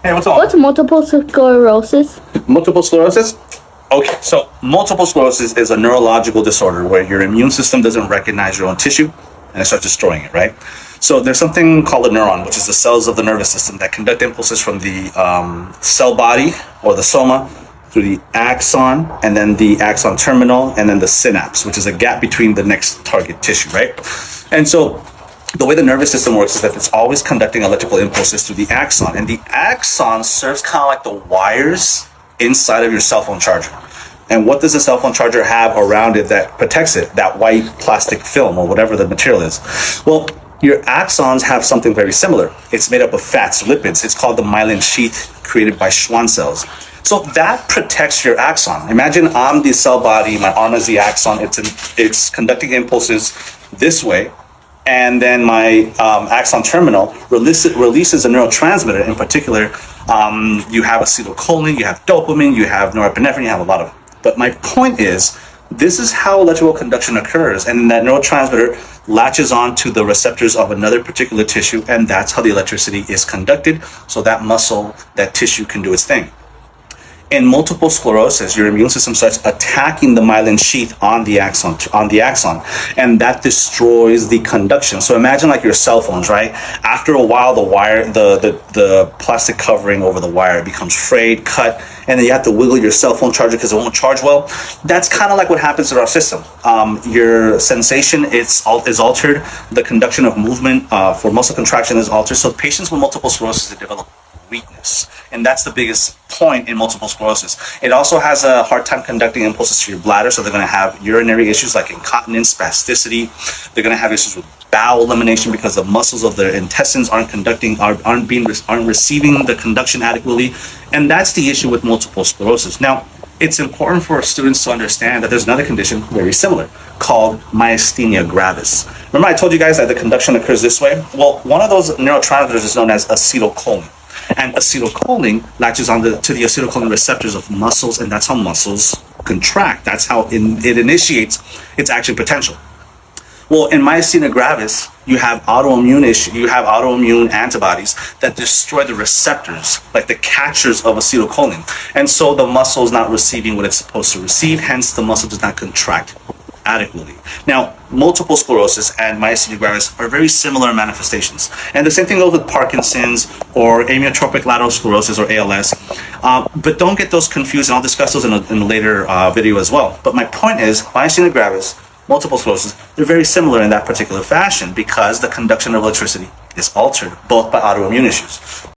Hey, what's up? What's multiple sclerosis? Multiple sclerosis? Okay, so multiple sclerosis is a neurological disorder where your immune system doesn't recognize your own tissue and it starts destroying it, right? So there's something called a neuron, which is the cells of the nervous system that conduct impulses from the cell body or the soma through the axon, and then the axon terminal, and then the synapse, which is a gap between the next target tissue, right? And so the way the nervous system works is that it's always conducting electrical impulses through the axon, and the axon serves kind of like the wires inside of your cell phone charger. And what does a cell phone charger have around it that protects it? That white plastic film or whatever the material is. Well, your axons have something very similar. It's made up of fats, lipids. It's called the myelin sheath created by Schwann cells. So that protects your axon. Imagine I'm the cell body, my arm is the axon. It's conducting impulses this way, and then my axon terminal releases a neurotransmitter. In particular, you have acetylcholine, you have dopamine, you have norepinephrine, you have a lot of. But my point is, this is how electrical conduction occurs, and that neurotransmitter latches onto the receptors of another particular tissue, and that's how the electricity is conducted, so that muscle, that tissue can do its thing. In multiple sclerosis, your immune system starts attacking the myelin sheath on the axon, and that destroys the conduction. So imagine like your cell phones, right? After a while, the wire, the plastic covering over the wire becomes frayed, cut, and then you have to wiggle your cell phone charger because it won't charge well. That's kind of like what happens in our system. Your sensation is altered. The conduction of movement for muscle contraction is altered. So patients with multiple sclerosis, they develop weakness, and that's the biggest point in multiple sclerosis. It also has a hard time conducting impulses to your bladder, so they're going to have urinary issues like incontinence, spasticity. They're going to have issues with bowel elimination because the muscles of their intestines aren't receiving the conduction adequately, and that's the issue with multiple sclerosis. Now, it's important for students to understand that there's another condition very similar called myasthenia gravis. Remember I told you guys that the conduction occurs this way? Well, one of those neurotransmitters is known as acetylcholine. And acetylcholine latches on to the acetylcholine receptors of muscles, and that's how muscles contract. That's how it initiates its action potential. Well, in myasthenia gravis, you have autoimmune antibodies that destroy the receptors, like the catchers of acetylcholine. And so the muscle is not receiving what it's supposed to receive, hence the muscle does not contract adequately. Now, multiple sclerosis and myasthenia gravis are very similar manifestations. And the same thing goes with Parkinson's or amyotrophic lateral sclerosis or ALS. But don't get those confused, and I'll discuss those in a later video as well. But my point is, myasthenia gravis, multiple sclerosis, they're very similar in that particular fashion because the conduction of electricity is altered both by autoimmune issues.